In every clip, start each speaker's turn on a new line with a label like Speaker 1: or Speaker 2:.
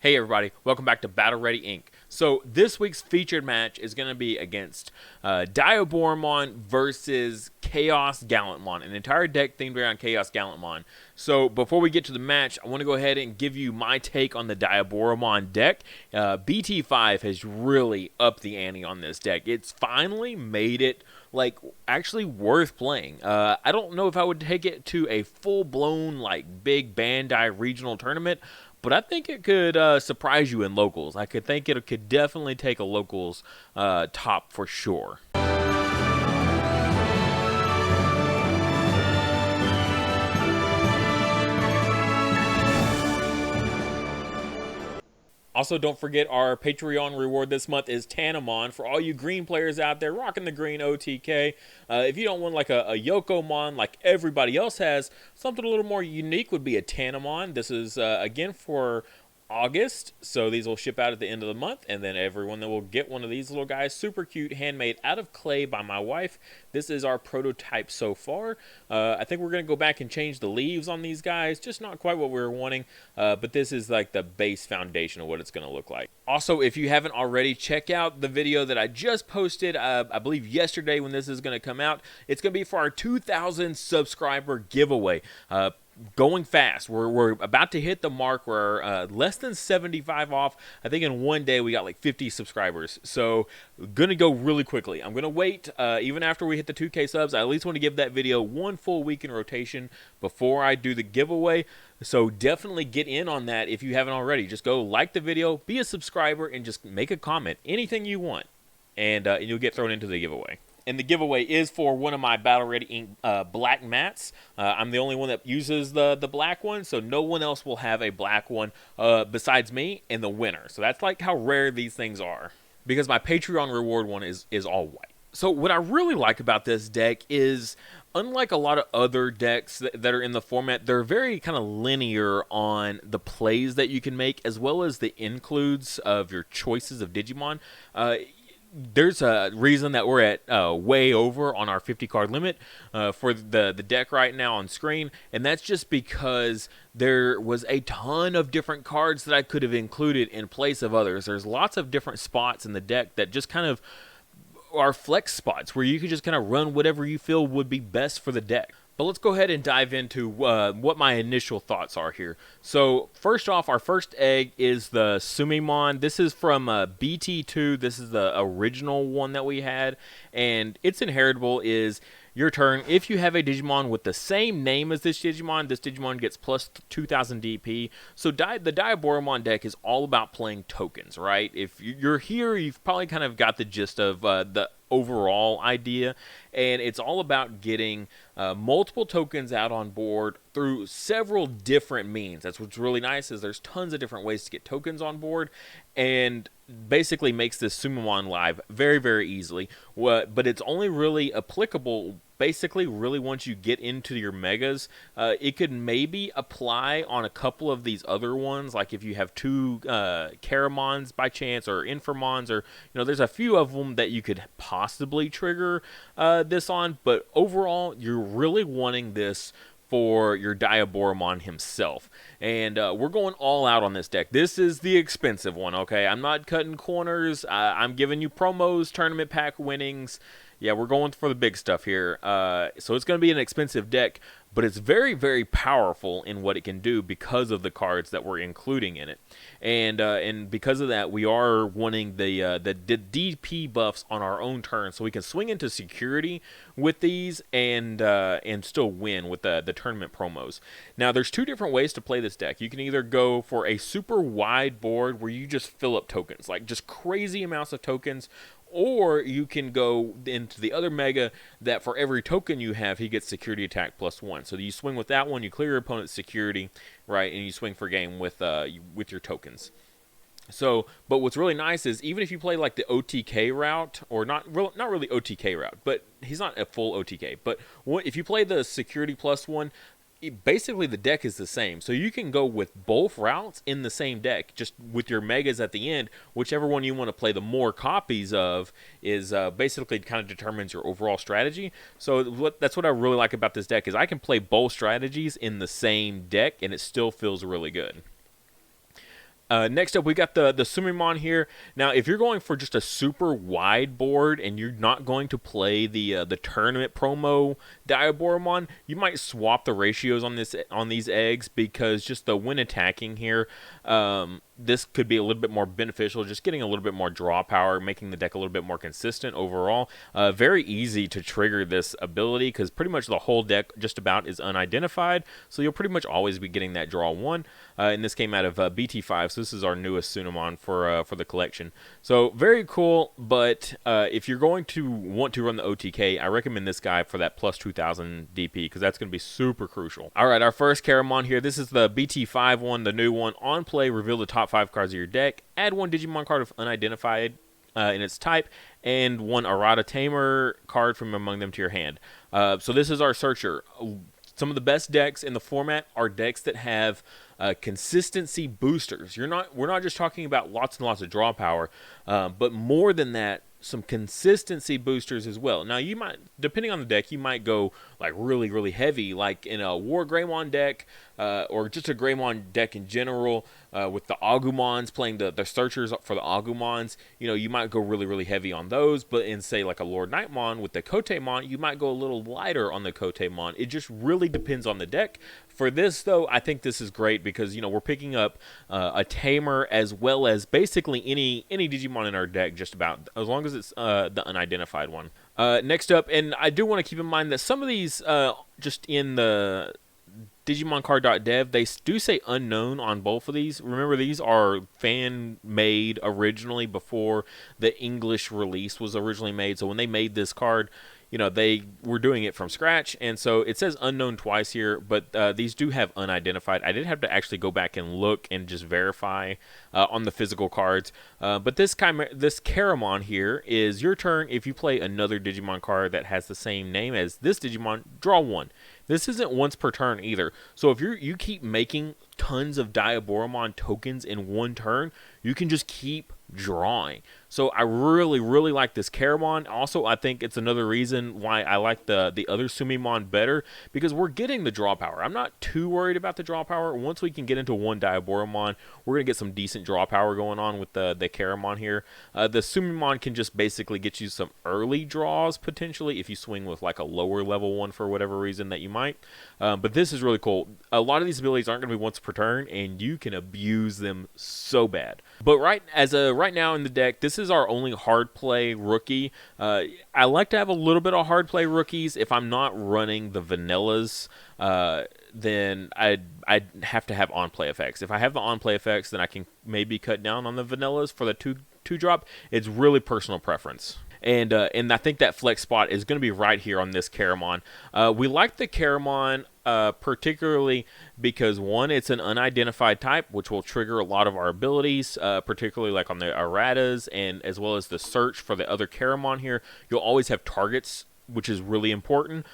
Speaker 1: Hey everybody, welcome back to Battle Ready Inc. So this week's featured match is going to be against Diaboromon versus Chaos Gallantmon, an entire deck themed around Chaos Gallantmon. So before we get to the match, I want to go ahead and give you my take on the Diaboromon deck. BT5 has really upped the ante on this deck. It's finally made it like actually worth playing. I don't know if I would take it to a full-blown like big Bandai regional tournament, but I think it could surprise you in locals. I could think it could definitely take a locals top for sure. Also, don't forget our Patreon reward this month is Tanamon. For all you green players out there rocking the green OTK, if you don't want like a Yokomon like everybody else has, something a little more unique would be a Tanamon. This is, again, for August, so these will ship out at the end of the month, and then everyone that will get one of these little guys, super cute, handmade out of clay by my wife. This is our prototype so far. I think we're going to go back and change the leaves on these guys, just not quite what we were wanting, but this is like the base foundation of what it's going to look like. Also, if you haven't already, check out the video that I just posted, I believe yesterday when this is going to come out. It's going to be for our 2,000 subscriber giveaway. Going fast. We're about to hit the mark. We're less than 75 off. I think in one day we got like 50 subscribers. So gonna go really quickly. I'm gonna wait even after we hit the 2K subs. I at least want to give that video one full week in rotation before I do the giveaway. So definitely get in on that if you haven't already. Just go like the video, be a subscriber, and just make a comment. Anything you want. And you'll get thrown into the giveaway. And the giveaway is for one of my Battle Ready Inc. Black mats. I'm the only one that uses the black one, so no one else will have a black one besides me and the winner. So that's like how rare these things are. Because my Patreon reward one is all white. So what I really like about this deck is, unlike a lot of other decks that are in the format, they're very kind of linear on the plays that you can make, as well as the includes of your choices of Digimon. There's a reason that we're at way over on our 50 card limit for the deck right now on screen, and that's just because there was a ton of different cards that I could have included in place of others. There's lots of different spots in the deck that just kind of are flex spots where you can just kind of run whatever you feel would be best for the deck. But let's go ahead and dive into what my initial thoughts are here. So first off, our first egg is the Sumimon. This is from BT2. This is the original one that we had. And its inheritable is your turn. If you have a Digimon with the same name as this Digimon gets plus 2,000 DP. So the Diaboromon deck is all about playing tokens, right? If you're here, you've probably kind of got the gist of the overall idea, and it's all about getting multiple tokens out on board through several different means. That's what's really nice, is there's tons of different ways to get tokens on board, and basically makes this Sumimon live very, very easily. But it's only really applicable basically really once you get into your megas. It could maybe apply on a couple of these other ones, like if you have two Caramons by chance, or Infamons, or there's a few of them that you could possibly trigger this on, but overall you're really wanting this for your Diaboromon himself. And we're going all out on this deck. This is the expensive one, okay? I'm not cutting corners. I'm giving you promos, tournament pack winnings. Yeah, we're going for the big stuff here. So it's going to be an expensive deck, but it's very, very powerful in what it can do because of the cards that we're including in it. And because of that, we are wanting the DP buffs on our own turn, so we can swing into security with these and still win with the tournament promos. Now, there's two different ways to play this deck. You can either go for a super wide board where you just fill up tokens, like just crazy amounts of tokens, or you can go into the other mega that for every token you have, he gets security attack +1. So you swing with that one, you clear your opponent's security, right, and you swing for game with your tokens. So, but what's really nice is even if you play like the OTK route, or not really OTK route, but he's not a full OTK, but if you play the security +1, basically the deck is the same. So you can go with both routes in the same deck, just with your megas at the end. Whichever one you want to play the more copies of is basically kind of determines your overall strategy. So that's what I really like about this deck, is I can play both strategies in the same deck and it still feels really good. Next up, we got the Sumimon here. Now, if you're going for just a super wide board and you're not going to play the tournament promo Diaboromon, you might swap the ratios on these eggs, because just the when attacking here, this could be a little bit more beneficial, just getting a little bit more draw power, making the deck a little bit more consistent overall. Very easy to trigger this ability, because pretty much the whole deck just about is unidentified, so you'll pretty much always be getting that draw 1. And this came out of BT5, so this is our newest Sumimon for the collection. So very cool, but if you're going to want to run the OTK, I recommend this guy for that plus 2000 DP, because that's going to be super crucial. All right, our first Chumon here. This is the BT5 one, the new one. On play, reveal the top 5 cards of your deck. Add 1 Digimon card of unidentified in its type, and 1 Errata Tamer card from among them to your hand. So this is our searcher. Some of the best decks in the format are decks that have consistency boosters. We're not just talking about lots and lots of draw power, but more than that, some consistency boosters as well. Now, you might, depending on the deck, you might go like really, really heavy, like in a War Greymon deck, or just a Greymon deck in general, with the Agumons, playing the searchers for the Agumons. You know, you might go really, really heavy on those, but in, say, like a Lord Nightmon with the Kotemon, you might go a little lighter on the Kotemon. It just really depends on the deck. For this, though, I think this is great because, you know, we're picking up a Tamer as well as basically any Digimon in our deck, just about, as long as it's the unidentified one. Next up, and I do want to keep in mind that some of these, just in the DigimonCard.dev, they do say unknown on both of these. Remember, these are fan-made originally before the English release was originally made. So when they made this card, you know, they were doing it from scratch, and so it says unknown twice here, but these do have unidentified. I did have to actually go back and look and just verify on the physical cards. But this Chumon here is your turn. If you play another Digimon card that has the same name as this Digimon, draw 1. This isn't once per turn either. So if you keep making tons of Diaboromon tokens in one turn, you can just keep drawing. So I really, really like this Chumon. Also, I think it's another reason why I like the other Sumimon better, because we're getting the draw power. I'm not too worried about the draw power. Once we can get into one Diaboromon, we're going to get some decent draw power going on with the Chumon here. The Sumimon can just basically get you some early draws, potentially, if you swing with like a lower level one for whatever reason that you might. But this is really cool. A lot of these abilities aren't going to be once per turn, and you can abuse them so bad. But right now in the deck, this is our only hard play rookie. I like to have a little bit of hard play rookies. If I'm not running the vanillas, then I'd have to have on play effects. If I have the on play effects, then I can maybe cut down on the vanillas for the two drop. It's really personal preference. And I think that flex spot is going to be right here on this Chumon. We like the Chumon particularly because, one, it's an unidentified type, which will trigger a lot of our abilities, particularly like on the erratas, and as well as the search for the other Chumon here. You'll always have targets, which is really important.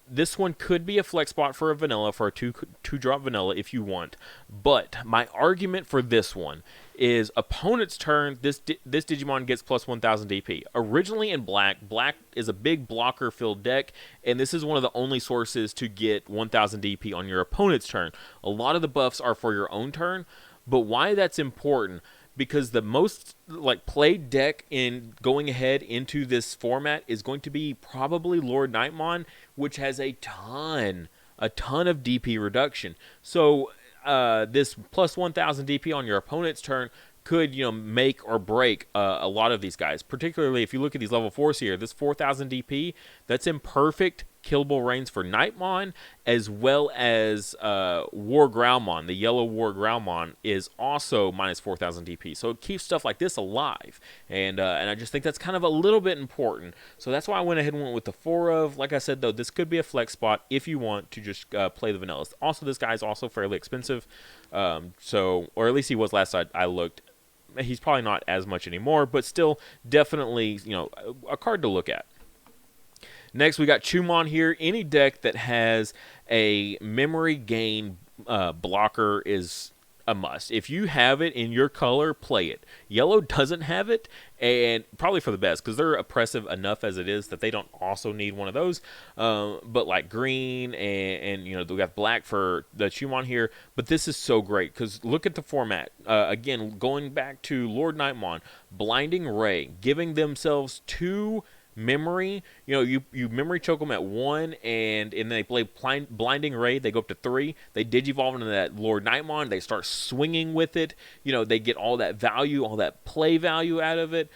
Speaker 1: This one could be a flex spot for a vanilla, for a two-drop vanilla if you want. But my argument for this one is opponent's turn, this Digimon gets plus 1000 DP. Originally in black is a big blocker-filled deck, and this is one of the only sources to get 1000 DP on your opponent's turn. A lot of the buffs are for your own turn, but why that's important, because the most played deck in going ahead into this format is going to be probably Lord Nightmon, which has a ton of DP reduction. So this plus 1000 DP on your opponent's turn could, make or break a lot of these guys. Particularly if you look at these level 4s here, this 4000 DP, that's in perfect killable range for Nightmon, as well as War Growlmon. The yellow War Growlmon is also minus 4000 DP. So it keeps stuff like this alive. And I just think that's kind of a little bit important. So that's why I went ahead and went with the 4 of. Like I said, though, this could be a flex spot if you want to just play the vanillas. Also, this guy's also fairly expensive. Or at least he was last I looked. He's probably not as much anymore, but still definitely, a card to look at. Next, we got Chumon here. Any deck that has a memory gain blocker is a must. If you have it in your color, play it. Yellow doesn't have it, and probably for the best, because they're oppressive enough as it is that they don't also need one of those. But like green and you know, we got black for the Chumon here. But this is so great because look at the format. Again, going back to Lord Nightmon, Blinding Ray, giving themselves 2 memory. You know, you memory choke them at 1, and they play Blinding Ray. They go up to 3. They digivolve into that Lord Nightmon. They start swinging with it. You know, they get all that value, all that play value out of it.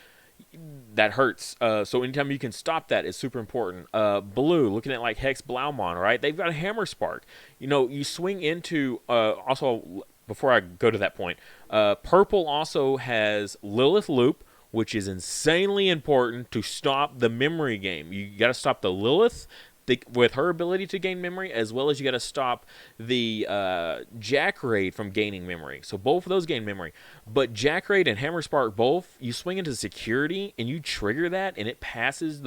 Speaker 1: That hurts. So anytime you can stop that is super important. Blue, looking at like Hex Blaumon, right? They've got a Hammer Spark. You know, you swing into also, before I go to that point, purple also has Lilith Loop, which is insanely important to stop the memory game. You got to stop the Lilith with her ability to gain memory, as well as you got to stop the Jackraid from gaining memory. So both of those gain memory. But Jackraid and Hammer Spark both, you swing into security and you trigger that, and it passes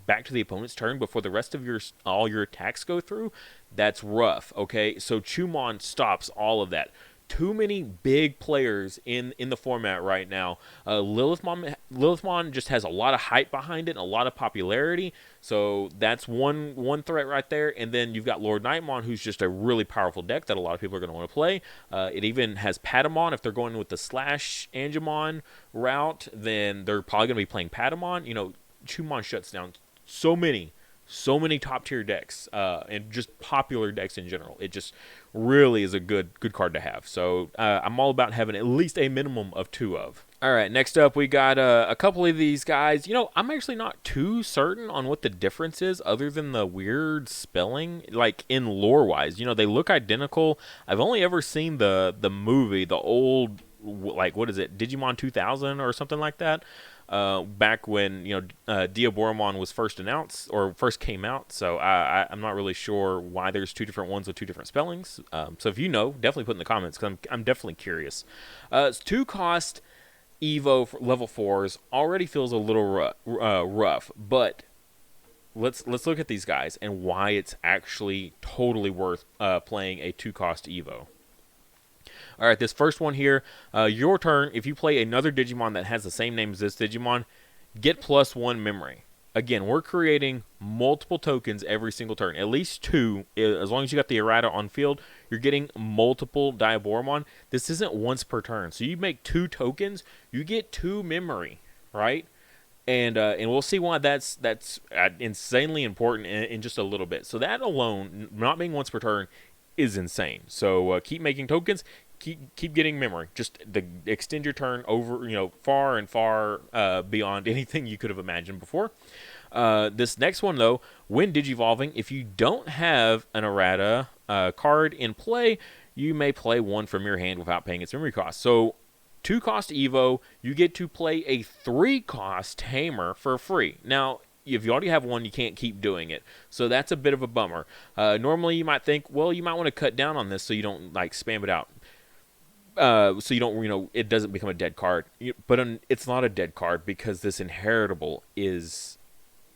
Speaker 1: back to the opponent's turn before the rest of all your attacks go through. That's rough, okay? So Chumon stops all of that. Too many big players in the format right now. Lilithmon just has a lot of hype behind it and a lot of popularity. So that's one threat right there. And then you've got Lord Nightmon, who's just a really powerful deck that a lot of people are going to want to play. It even has Patamon. If they're going with the slash Angemon route, then they're probably going to be playing Patamon. You know, Chumon shuts down so many top tier decks and just popular decks in general. It just really is a good card to have. So I'm all about having at least a minimum of 2 of. All right, next up we got a couple of these guys. You know, I'm actually not too certain on what the difference is other than the weird spelling, like in lore wise. You know, they look identical. I've only ever seen the movie, the old, like, what is it, Digimon 2000 or something like that. Back when, you know, Diaboromon was first announced or first came out. So I'm not really sure why there's 2 different ones with 2 different spellings. So if you know, definitely put in the comments, because I'm definitely curious. It's 2 cost Evo for level 4s. Already feels a little rough, but let's look at these guys and why it's actually totally worth playing a 2 cost Evo. All right, this first one here, your turn. If you play another Digimon that has the same name as this Digimon, get +1 memory. Again, we're creating multiple tokens every single turn, at least 2. As long as you got the errata on field, you're getting multiple Diaboromon. This isn't once per turn. So you make 2 tokens, you get 2 memory, right? And we'll see why that's insanely important in just a little bit. So that alone, not being once per turn, is insane. So keep making tokens. Keep getting memory. Just extend your turn over, you know, far and far beyond anything you could have imagined before. This next one, though, when digivolving, if you don't have an errata card in play, you may play 1 from your hand without paying its memory cost. So 2 cost Evo, you get to play a 3 cost Hammer for free. Now, if you already have 1, you can't keep doing it. So that's a bit of a bummer. Normally, you might think, well, you might want to cut down on this so you don't, like, spam it out. So you don't, you know, it doesn't become a dead card. But it's not a dead card because this inheritable is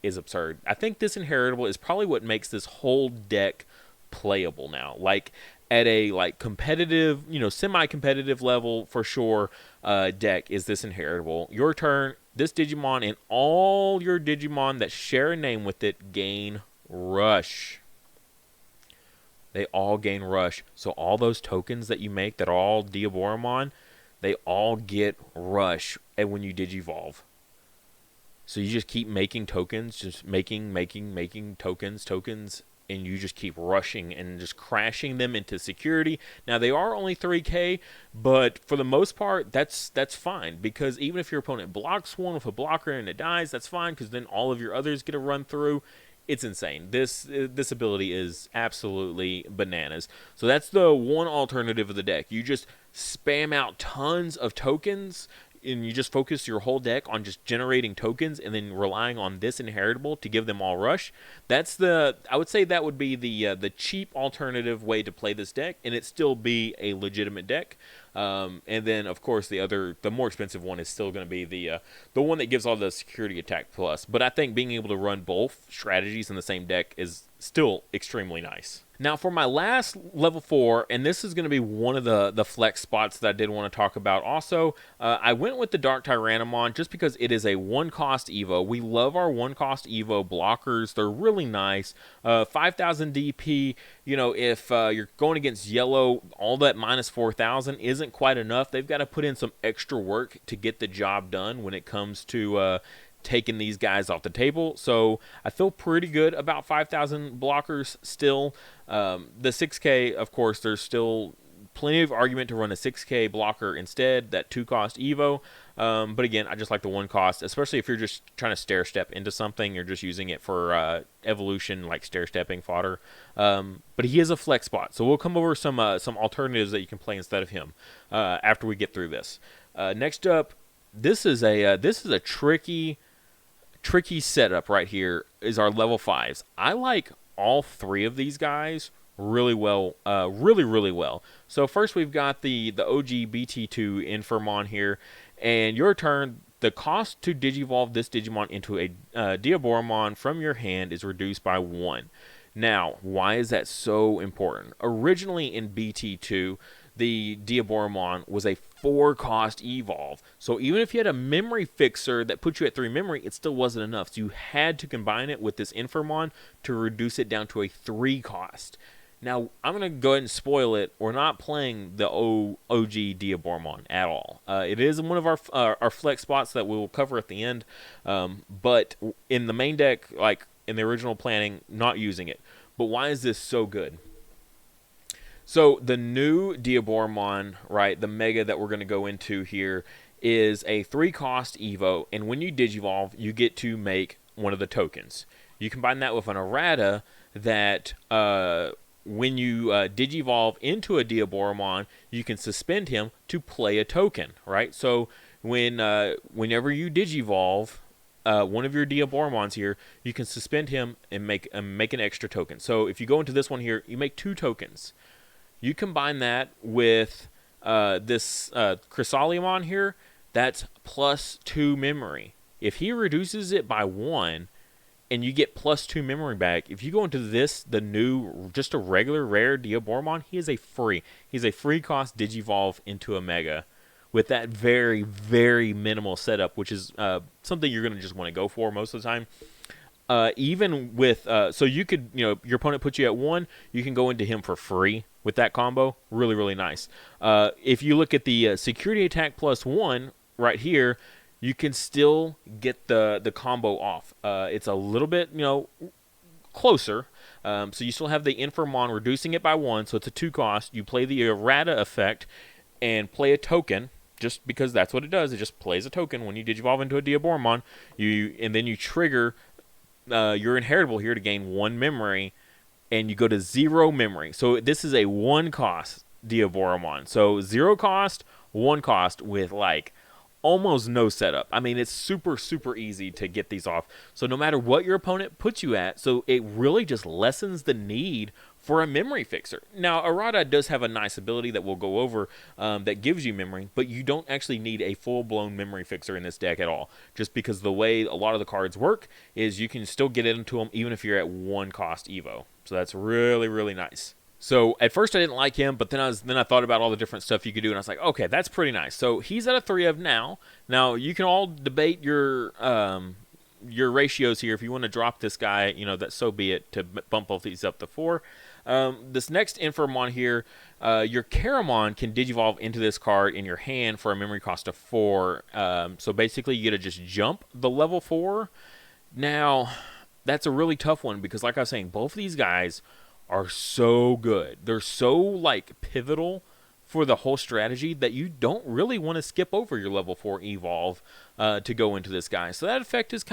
Speaker 1: absurd. I think this inheritable is probably what makes this whole deck playable now. Like, at a, like, competitive, you know, semi-competitive level for sure, deck is this inheritable. Your turn, this Digimon and all your Digimon that share a name with it gain Rush. They all gain Rush. So all those tokens that you make that are all Diaboromon, they all get Rush when you digivolve. So you just keep making tokens, just making tokens, and you just keep rushing and just crashing them into security. Now, they are only 3K, but for the most part, that's fine, because even if your opponent blocks one with a blocker and it dies, that's fine, because then all of your others get a run through. It's insane. This ability is absolutely bananas. So that's the one alternative of the deck. You just spam out tons of tokens, and you just focus your whole deck on just generating tokens and then relying on this inheritable to give them all Rush. I would say that would be the cheap alternative way to play this deck, and it still be a legitimate deck. And then, of course, the more expensive one is still going to be the one that gives all the security attack plus. But I think being able to run both strategies in the same deck is still extremely nice. Now, for my last level 4, and this is going to be one of the flex spots that I did want to talk about also, I went with the Dark Tyrannomon just because it is a 1-cost Evo. We love our 1-cost Evo blockers. They're really nice. 5,000 DP, you know, if you're going against yellow, all that minus 4,000 isn't quite enough. They've got to put in some extra work to get the job done when it comes to taking these guys off the table. So I feel pretty good about 5,000 blockers still. The 6K, of course, there's still plenty of argument to run a 6K blocker instead, that 2-cost Evo. But again, I just like the 1-cost, especially if you're just trying to stair-step into something. You're just using it for evolution, like stair-stepping fodder. But he is a flex spot, so we'll come over some alternatives that you can play instead of him after we get through this. Next up, this is a tricky setup right here, is our level 5s. I like all 3 of these guys really well, really well. So first we've got the OG BT2 Infirmon here, and your turn, the cost to digivolve this Digimon into a Diaboromon from your hand is reduced by 1. Now, why is that so important? Originally in BT2, the Diaboromon was a 4-cost evolve. So even if you had a memory fixer that put you at 3 memory, it still wasn't enough. So you had to combine it with this Infirmon to reduce it down to a 3-cost. Now, I'm going to go ahead and spoil it. We're not playing the OG Diaboromon at all. It is one of our flex spots that we will cover at the end. But in the main deck, like in the original planning, not using it. But why is this so good? So the new Diaboromon, right, the Mega that we're going to go into here, is a 3-cost Evo, and when you Digivolve, you get to make one of the tokens. You combine that with an errata that when you Digivolve into a Diaboromon, you can suspend him to play a token, right? So whenever you Digivolve one of your Diaboromons here, you can suspend him and make an extra token. So if you go into this one here, you make 2 tokens. You combine that with this Chrysaliamon here, that's plus 2 memory. If he reduces it by 1, and you get plus 2 memory back, if you go into this, the new, just a regular rare Diaboromon, he's a free cost Digivolve into a Mega with that very, very minimal setup, which is something you're going to just want to go for most of the time. Even with, so you could, your opponent puts you at 1, you can go into him for free with that combo. Really, really nice. If you look at the security attack plus 1 right here, you can still get the combo off. It's a little bit, closer. So you still have the Infirmon reducing it by 1, so it's a 2-cost. You play the errata effect and play a token, just because that's what it does. It just plays a token when you Digivolve into a Diaboromon. And then you trigger your inheritable here to gain 1 memory, and you go to 0 memory. So this is a 1-cost Diaboromon. So 0 cost, 1 cost with like almost no setup. I mean, it's super, super easy to get these off. So no matter what your opponent puts you at, so it really just lessens the need for a memory fixer. Now, errata does have a nice ability that we'll go over that gives you memory, but you don't actually need a full-blown memory fixer in this deck at all, just because the way a lot of the cards work is you can still get into them even if you're at 1-cost Evo. So that's really, really nice. So at first I didn't like him, but then I thought about all the different stuff you could do, and I was like, okay, that's pretty nice. So he's at a 3 of now. Now you can all debate your ratios here. If you want to drop this guy, that so be it, to bump both these up to 4. This next Infirmon here, your Caramon can Digivolve into this card in your hand for a memory cost of 4. So basically you get to just jump the level 4. Now that's a really tough one because, like I was saying, both of these guys are so good. They're so pivotal for the whole strategy that you don't really want to skip over your level 4 evolve to go into this guy. So that effect is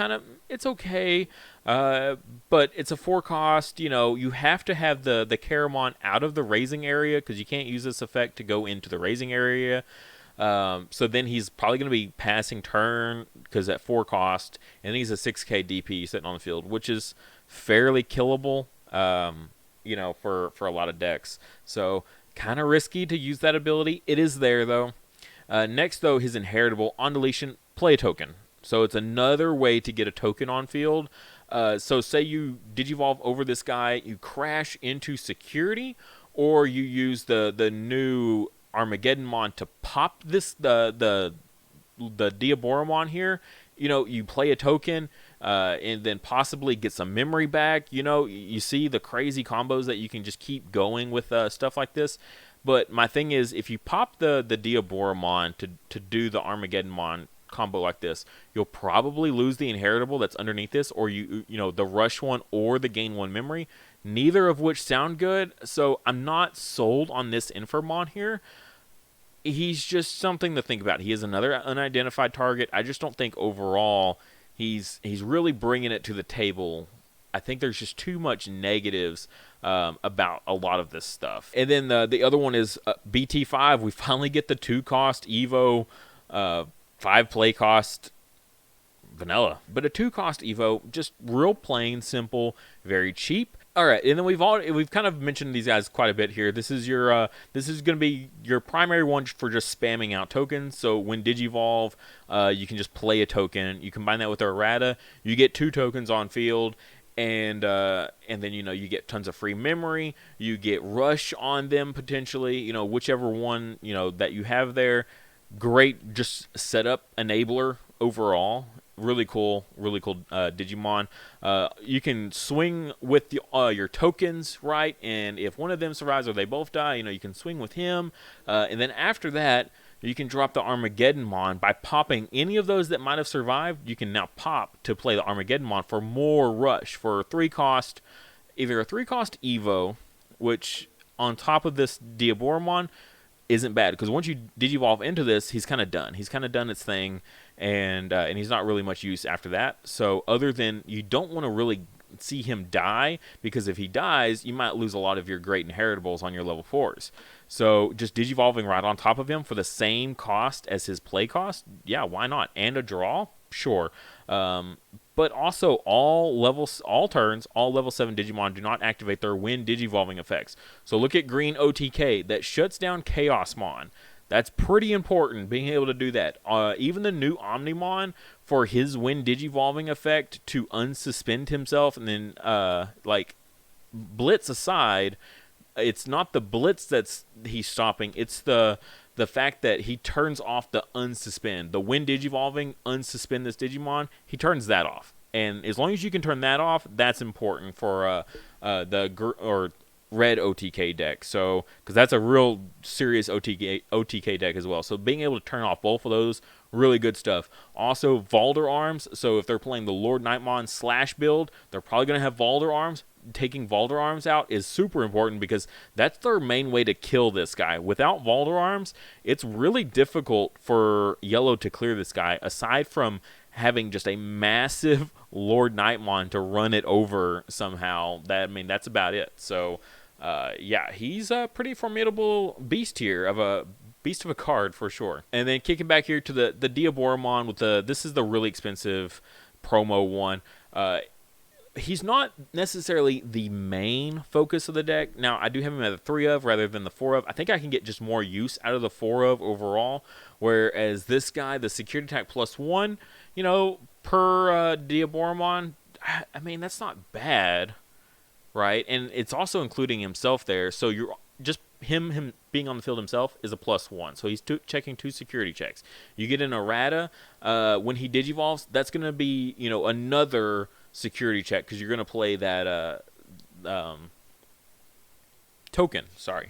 Speaker 1: it's okay, but it's a 4-cost. You have to have the Caramon out of the raising area because you can't use this effect to go into the raising area. So then he's probably going to be passing turn because at 4-cost, and he's a 6k DP sitting on the field, which is fairly killable. For a lot of decks. So Kind of risky to use that ability. It is there, though. Next, though, his inheritable, on deletion, play a token. So it's another way to get a token on field. So say you Digivolve over this guy, you crash into security, or you use the new Armageddonmon to pop the Diaboromon here. You play a token, and then possibly get some memory back. You see the crazy combos that you can just keep going with stuff like this. But my thing is, if you pop the Diaboromon to do the Armageddonmon combo like this, you'll probably lose the inheritable that's underneath this, or the rush one or the gain one memory, neither of which sound good. So I'm not sold on this Infomon here. He's just something to think about. He is another unidentified target. I just don't think overall he's really bringing it to the table. I think there's just too much negatives about a lot of this stuff. And then the other one is BT5. We finally get the 2-cost Evo 5 play cost vanilla, but a 2-cost Evo, just real plain simple, very cheap. All right, and then we've kind of mentioned these guys quite a bit here. This is this is going to be your primary one for just spamming out tokens. So when Digivolve, you can just play a token. You combine that with errata, you get 2 tokens on field, and then you get tons of free memory. You get rush on them potentially. Whichever one that you have there. Great, just setup enabler overall. Really cool Digimon. You can swing with your tokens, right? And if one of them survives or they both die, you can swing with him. And then after that, you can drop the Armageddonmon by popping any of those that might have survived. You can now pop to play the Armageddonmon for more rush for 3-cost, either a 3-cost Evo, which on top of this Diaboromon isn't bad, because once you Digivolve into this, he's kind of done. He's kind of done its thing, and he's not really much use after that. So other than, you don't want to really see him die, because if he dies, you might lose a lot of your great inheritables on your level 4s. So just Digivolving right on top of him for the same cost as his play cost, yeah, why not? And a draw, sure. But also all turns, all level 7 Digimon do not activate their when Digivolving effects. So look at green OTK, that shuts down Chaosmon. That's pretty important, being able to do that. Even the new Omnimon, for his when Digivolving effect to unsuspend himself, and then Blitz aside, it's not the Blitz that's he's stopping, it's the fact that he turns off the unsuspend. The when Digivolving, unsuspend this Digimon, he turns that off. And as long as you can turn that off, that's important for the red OTK deck. So, because that's a real serious OTK deck as well. So being able to turn off both of those, really good stuff. Also, Valder Arms. So if they're playing the Lord Nightmon / build, they're probably going to have Valder Arms. Taking Valder Arms out is super important, because that's their main way to kill this guy. Without Valder Arms, it's really difficult for yellow to clear this guy, aside from having just a massive Lord Nightmon to run it over somehow. That's about it. So yeah, he's a pretty formidable beast here, of a beast of a card for sure. And then kicking back here to the Diaboromon with this is the really expensive promo one. He's not necessarily the main focus of the deck. Now, I do have him at a 3 of rather than the 4 of. I think I can get just more use out of the 4 of overall. Whereas this guy, the security attack +1, per Diaboromon, that's not bad, right? And it's also including himself there. So you're just him being on the field himself is a +1. So he's checking 2 security checks. You get an errata when he Digivolves. That's going to be another security check, because you're going to play that token. Sorry.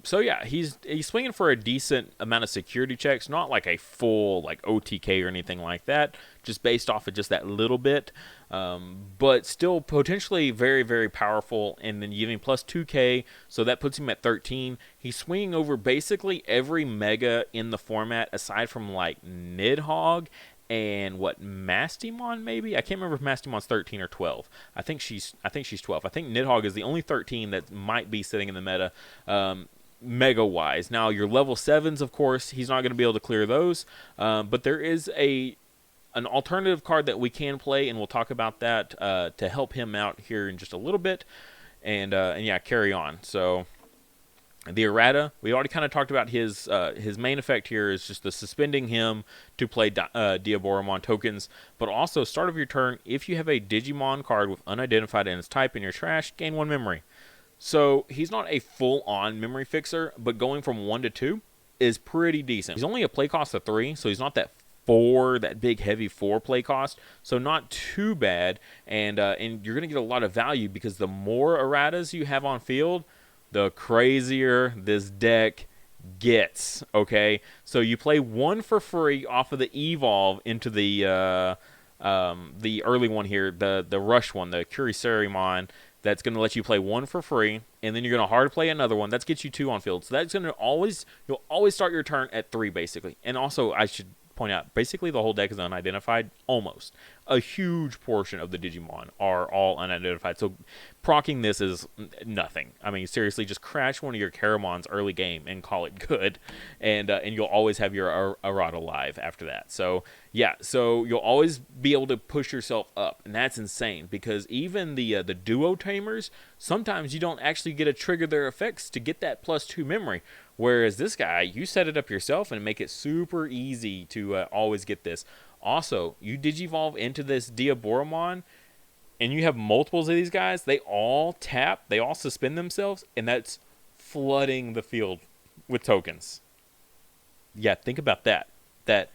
Speaker 1: So yeah, he's swinging for a decent amount of security checks, not like a full OTK or anything like that, just based off of just that little bit, but still potentially very, very powerful. And then you give him +2k, so that puts him at 13. He's swinging over basically every mega in the format, aside from Nidhogg and Mastimon maybe? I can't remember if Mastimon's 13 or 12. I think she's 12. I think Nidhogg is the only 13 that might be sitting in the meta mega-wise. Now, your level 7s, of course, he's not going to be able to clear those, but there is an alternative card that we can play, and we'll talk about that to help him out here in just a little bit, and yeah, carry on. So The errata, we already kind of talked about his main effect here is just the suspending him to play Diaboromon tokens, but also start of your turn, if you have a Digimon card with unidentified in its type in your trash, gain 1 memory. So he's not a full-on memory fixer, but going from 1 to 2 is pretty decent. He's only a play cost of 3, so he's not that big heavy 4 play cost, so not too bad, and you're going to get a lot of value because the more erratas you have on field, the crazier this deck gets, okay? So you play 1 for free off of the Evolve into the early one here, the Rush one, the Sumimon. That's going to let you play 1 for free, and then you're going to hard play another one. That gets you 2 on field. So that's going to you'll always start your turn at 3, basically. And also, I should point out, basically the whole deck is unidentified, almost. A huge portion of the Digimon are all unidentified, so proccing this is nothing. I mean, seriously, just crash one of your Caramons early game and call it good, and you'll always have your errata live after that. So, yeah, so you'll always be able to push yourself up, and that's insane, because even the duo tamers, sometimes you don't actually get to trigger their effects to get that +2 memory. Whereas this guy, you set it up yourself and make it super easy to always get this. Also, you Digivolve into this Diaboromon, and you have multiples of these guys. They all tap, they all suspend themselves, and that's flooding the field with tokens. Yeah, think about that. That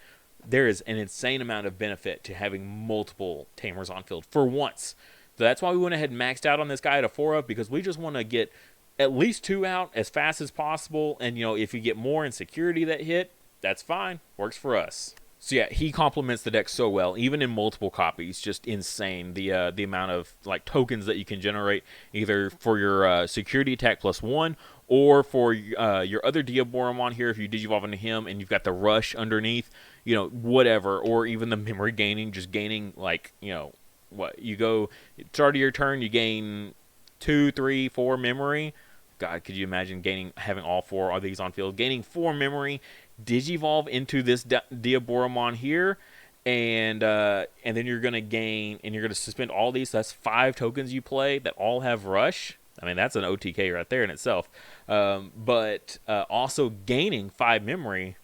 Speaker 1: there is an insane amount of benefit to having multiple tamers on field for once. So that's why we went ahead and maxed out on this guy at a 4-up, because we just want to get at least 2 out as fast as possible, and if you get more in security that hit, that's fine, works for us. So yeah, he complements the deck so well, even in multiple copies. Just insane the amount of tokens that you can generate, either for your security attack +1, or for your other Diaboromon here if you Digivolve into him and you've got the rush underneath, whatever, or even the memory gaining, just gaining what you go start of your turn, you gain 2, 3, 4 memory. God, could you imagine having all 4 of these on field? Gaining 4 memory, Digivolve into this Diaboromon here, and then you're going to suspend all these. So that's 5 tokens you play that all have Rush. I mean, that's an OTK right there in itself. But also gaining 5 memory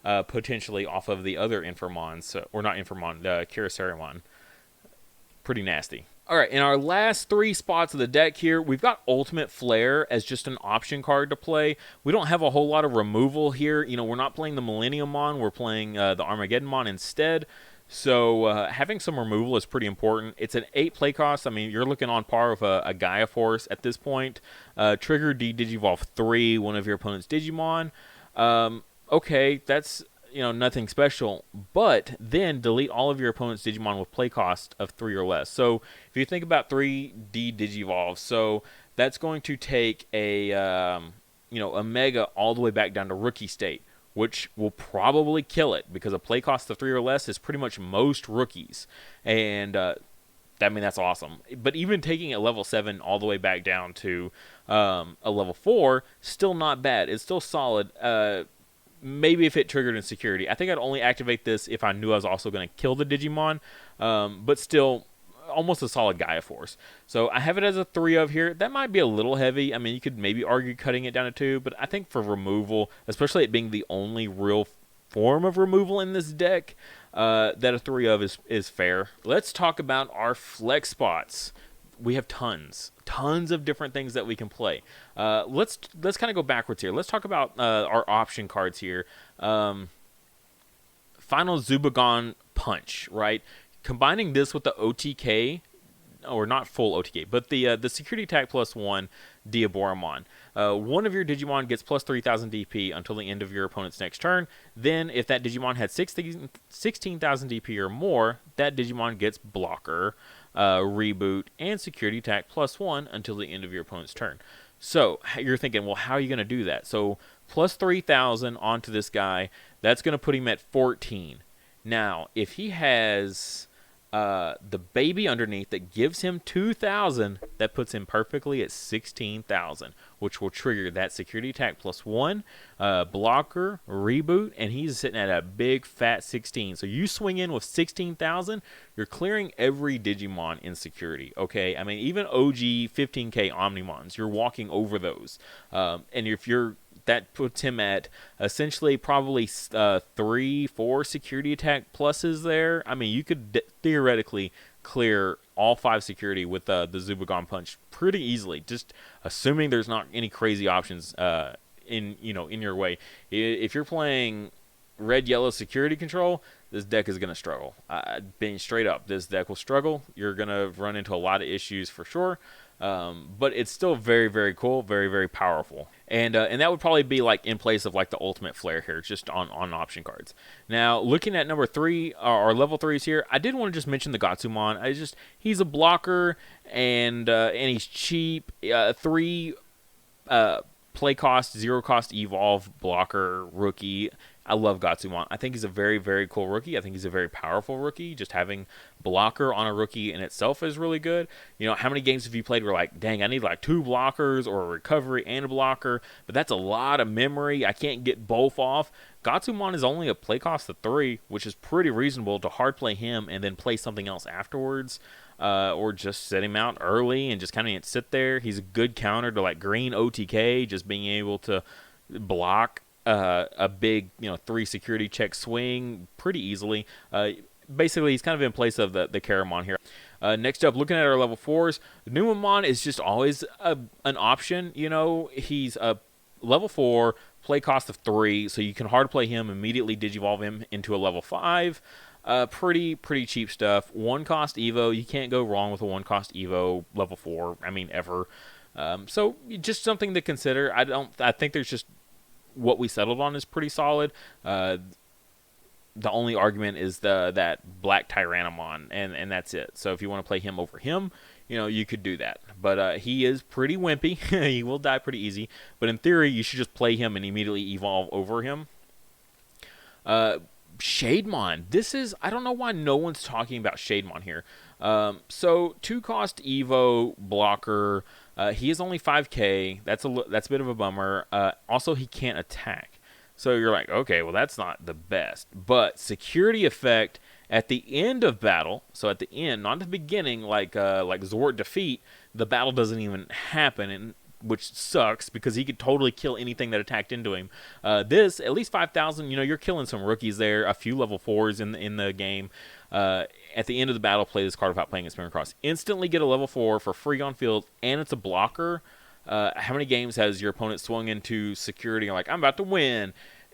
Speaker 1: potentially off of the other Infamons, or not Infamon, Kirasarimon. Pretty nasty. All right, in our last 3 spots of the deck here, we've got Ultimate Flare as just an option card to play. We don't have a whole lot of removal here. We're not playing the Millenniummon. We're playing the Armageddonmon instead. So having some removal is pretty important. It's an 8 play cost. I mean, you're looking on par with a Gaia Force at this point. Trigger Digivolve 3, one of your opponent's Digimon. Okay, that's nothing special, but then delete all of your opponent's Digimon with play cost of 3 or less. So if you think about 3D Digivolve, so that's going to take a a Mega all the way back down to rookie state, which will probably kill it because a play cost of 3 or less is pretty much most rookies, and that's awesome. But even taking a level 7 all the way back down to a level 4, still not bad. It's still solid. Maybe if it triggered in security. I think I'd only activate this if I knew I was also going to kill the Digimon, but still almost a solid Gaia Force. So I have it as a 3 of here. That might be a little heavy. I mean, you could maybe argue cutting it down to 2, but I think for removal, especially it being the only real form of removal in this deck, that a 3 of is fair. Let's talk about our flex spots. We have tons of different things that we can play. Let's kind of go backwards here. Let's talk about our option cards here. Final Zubagon Punch, right? Combining this with the OTK, or not full OTK, but the security attack +1 Diaboromon. One of your Digimon gets +3,000 DP until the end of your opponent's next turn. Then, if that Digimon had 16,000 DP or more, that Digimon gets Blocker, Reboot, and Security Attack +1 until the end of your opponent's turn. So, you're thinking, well, how are you going to do that? So, +3,000 onto this guy, that's going to put him at 14. Now, if he has the baby underneath that gives him 2,000, that puts him perfectly at 16,000, which will trigger that security attack +1, blocker, reboot, and he's sitting at a big fat 16. So you swing in with 16,000, you're clearing every Digimon in security, okay? I mean, even OG 15k Omnimons, you're walking over those. And if you're that puts him at essentially probably 3-4 security attack pluses there. I mean, you could theoretically clear all 5 security with the Zubagon Punch pretty easily, just assuming there's not any crazy options in your way. If you're playing red-yellow security control, this deck is going to struggle. Being straight up, this deck will struggle. You're going to run into a lot of issues for sure. But it's still very, very cool, very, very powerful. And that would probably be like in place of like the ultimate flare here, just on option cards. Now, looking at number 3, or level 3s here, I did want to just mention the Gatsumon. He's a blocker, and he's cheap. 3 play cost, 0 cost evolve blocker rookie. I love Gatsumon. I think he's a very, very cool rookie. I think he's a very powerful rookie. Just having blocker on a rookie in itself is really good. You know, how many games have you played where like, dang, I need like 2 blockers or a recovery and a blocker, but that's a lot of memory. I can't get both off. Gatsumon is only a play cost of 3, which is pretty reasonable to hard play him and then play something else afterwards. Or just set him out early and just kind of sit there. He's a good counter to like green OTK, just being able to block a big 3 security check swing pretty easily. Basically, he's kind of in place of the Caramon here. Next up, looking at our level 4s, Numamon is just always an option. You know, he's a level 4, play cost of 3, so you can hard play him, immediately digivolve him into a level 5. Pretty cheap stuff. 1 cost Evo, you can't go wrong with a 1 cost Evo level 4. I mean, ever. So just something to consider. I think there's just what we settled on is pretty solid. The only argument is that Black Tyrannomon, and that's it. So if you want to play him over him, you could do that. But he is pretty wimpy. He will die pretty easy. But in theory, you should just play him and immediately evolve over him. Shademon. I don't know why no one's talking about Shademon here. So 2 cost Evo blocker. He is only 5k. That's a bit of a bummer. Also, he can't attack. So you're like, okay, well that's not the best. But security effect at the end of battle. So at the end, not at the beginning, like Zord defeat. The battle doesn't even happen, which sucks because he could totally kill anything that attacked into him. This, at least 5,000, you're killing some rookies there, a few level 4s in the game. At the end of the battle, play this card without playing a Spin Cross. Instantly get a level 4 for free on field, and it's a blocker. How many games has your opponent swung into security and like, I'm about to win,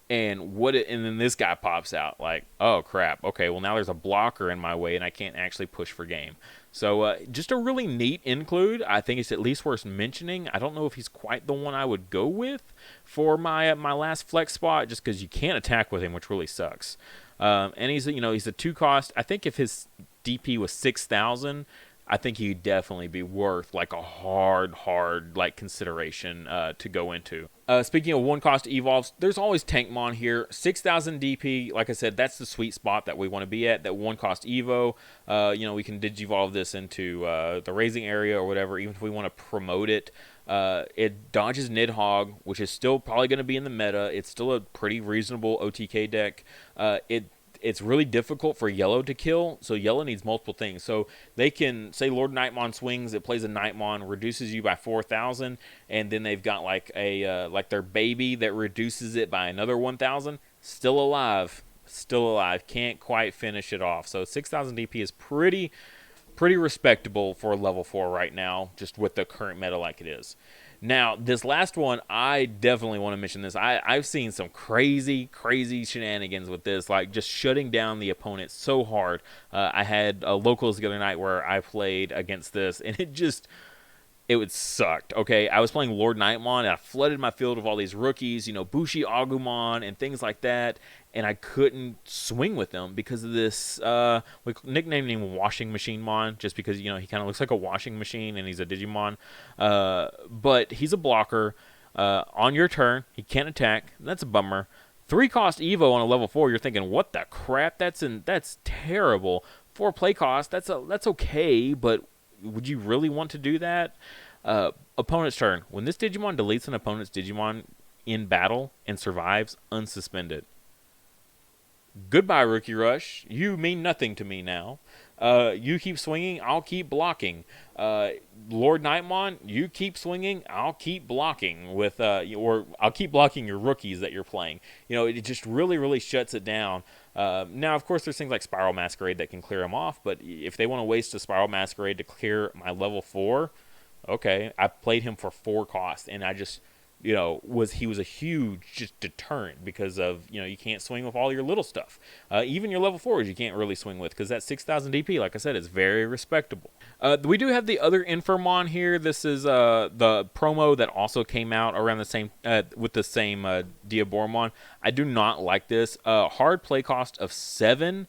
Speaker 1: and then this guy pops out like, oh crap, okay, well now there's a blocker in my way and I can't actually push for game. So just a really neat include. I think it's at least worth mentioning. I don't know if he's quite the one I would go with for my last flex spot, just because you can't attack with him, which really sucks. And he's a 2 cost. I think if his DP was 6,000, I think he'd definitely be worth like a hard like consideration to go into. Speaking of 1 cost evolves, there's always Tankmon here. 6,000 DP, like I said, that's the sweet spot that we want to be at. That 1 cost Evo. We can digivolve this into the raising area or whatever. Even if we want to promote it, it dodges Nidhogg, which is still probably going to be in the meta. It's still a pretty reasonable OTK deck. It's really difficult for yellow to kill, so yellow needs multiple things. So they can say Lord Nightmon swings, it plays a Nightmon, reduces you by 4,000, and then they've got like their baby that reduces it by another 1,000. Still alive, can't quite finish it off. So 6,000 DP is pretty respectable for a level 4 right now, just with the current meta like it is. Now, this last one, I definitely want to mention this. I've seen some crazy shenanigans with this, like just shutting down the opponent so hard. I had locals the other night where I played against this, and it sucked, okay? I was playing Lord Nightmon, and I flooded my field with all these rookies, Bushi Agumon and things like that, and I couldn't swing with them because of this, we nicknamed him Washing Machine Mon, just because, he kind of looks like a washing machine, and he's a Digimon. But he's a blocker. On your turn, he can't attack. That's a bummer. 3 cost Evo on a level 4, you're thinking, what the crap? That's terrible. 4 play cost, that's okay, but would you really want to do that? Opponent's turn. When this Digimon deletes an opponent's Digimon in battle and survives, unsuspend it. Goodbye, Rookie Rush. You mean nothing to me now. You keep swinging, I'll keep blocking. Lord Nightmon, you keep swinging, I'll keep blocking with, or I'll keep blocking your rookies that you're playing. You know, it just really, really shuts it down. Now, of course, there's things like Spiral Masquerade that can clear them off, but if they want to waste a Spiral Masquerade to clear my level 4, okay, I played him for 4 cost, and I just, you know, he was a huge just deterrent because of, you know, you can't swing with all your little stuff. Even your level 4s you can't really swing with because that 6,000 DP, like I said, is very respectable. We do have the other Infirmon here. This is the promo that also came out around the same with the same Diaboromon. I do not like this. Hard play cost of 7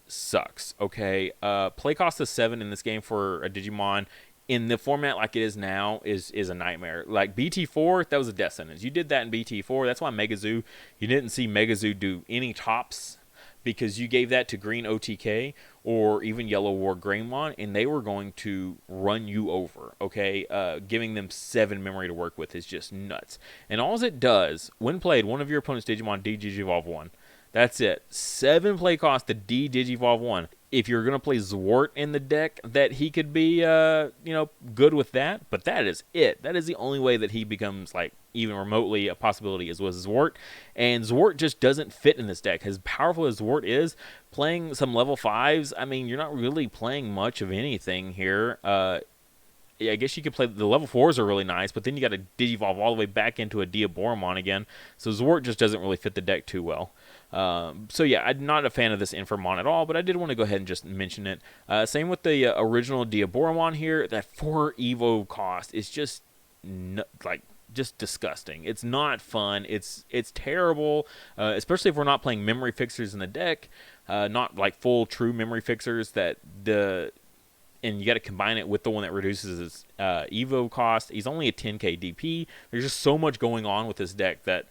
Speaker 1: sucks. Okay, play cost of 7 in this game for a Digimon in the format like it is now is a nightmare. Like BT4, that was a death sentence. You did that in BT4. That's why Megazoo, you didn't see Megazoo do any tops because you gave that to Green OTK or even Yellow War Greymon, and they were going to run you over, okay? Giving them 7 memory to work with is just nuts. And all it does, when played, one of your opponent's Digimon D-Digivolve 1. That's it. 7 play cost to D-Digivolve 1. If you're going to play Zwart in the deck, that he could be, you know, good with that. But that is it. That is the only way that he becomes, like, even remotely a possibility is with Zwart. And Zwart just doesn't fit in this deck. As powerful as Zwart is, playing some level 5s, I mean, you're not really playing much of anything here. I guess you could play the level 4s are really nice, but then you got to Digivolve all the way back into a Diaboromon again. So Zwart just doesn't really fit the deck too well. So yeah, I'm not a fan of this Infirmon at all, but I did want to go ahead and just mention it. Same with the original Diaboromon here. That 4 Evo cost is just just disgusting. It's not fun. It's terrible, especially if we're not playing memory fixers in the deck, not like full true memory fixers and you got to combine it with the one that reduces his Evo cost. He's only a 10k DP. There's just so much going on with this deck that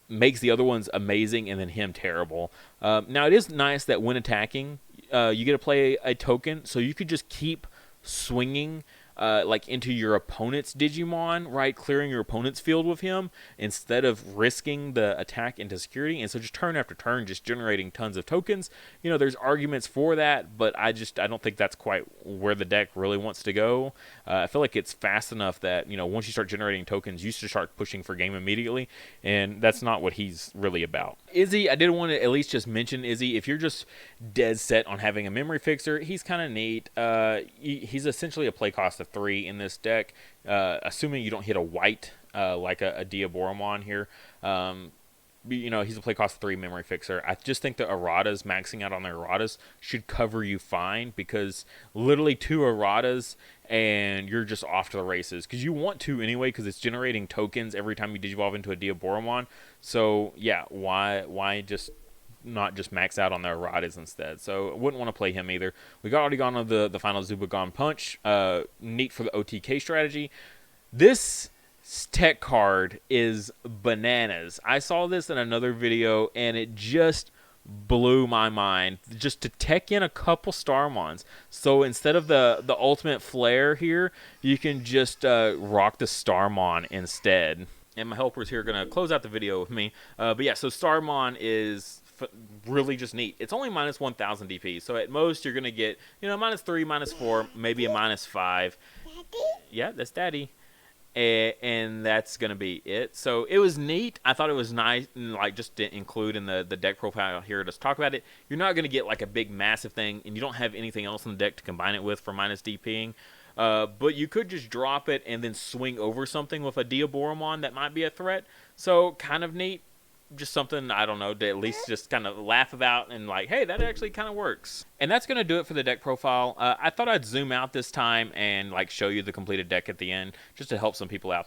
Speaker 1: makes the other ones amazing and then him terrible. Now, it is nice that when attacking, you get to play a token, so you could just keep swinging like into your opponent's Digimon, right? Clearing your opponent's field with him instead of risking the attack into security. And so just turn after turn, just generating tons of tokens. You know, there's arguments for that, but I don't think that's quite where the deck really wants to go. I feel like it's fast enough that, you know, once you start generating tokens, you should start pushing for game immediately. And that's not what he's really about. Izzy, I did want to at least just mention Izzy. If you're just dead set on having a memory fixer, he's kind of neat. He's essentially a play cost of 3 in this deck, assuming you don't hit a white like a Diaboromon here. You know, he's a play cost 3 memory fixer. I just think the erratas, maxing out on their erratas, should cover you fine, because literally 2 erratas and you're just off to the races, because you want to anyway, because it's generating tokens every time you digivolve into a Diaboromon. So yeah, why just not just max out on their erratas instead? So I wouldn't want to play him either. We got already gone on the final Zubagon Punch. Neat for the OTK strategy. This tech card is bananas. I saw this in another video and it just blew my mind. Just to tech in a couple Starmons. So instead of the ultimate flare here, you can just rock the Starmon instead. And my helpers here are going to close out the video with me. But yeah, so Starmon is really just neat. It's only minus 1,000 DP. So at most you're going to get, you know, minus 3, minus 4, maybe a minus 5. Daddy? Yeah, that's Daddy. And that's going to be it. So it was neat. I thought it was nice, like, just to include in the deck profile here to talk about it. You're not going to get like a big massive thing, and you don't have anything else in the deck to combine it with for minus DPing. But you could just drop it and then swing over something with a Diaboromon that might be a threat. So kind of neat. Just something, I don't know, to at least just kind of laugh about and like, hey, that actually kind of works. And that's going to do it for the deck profile. I thought I'd zoom out this time and like show you the completed deck at the end just to help some people out.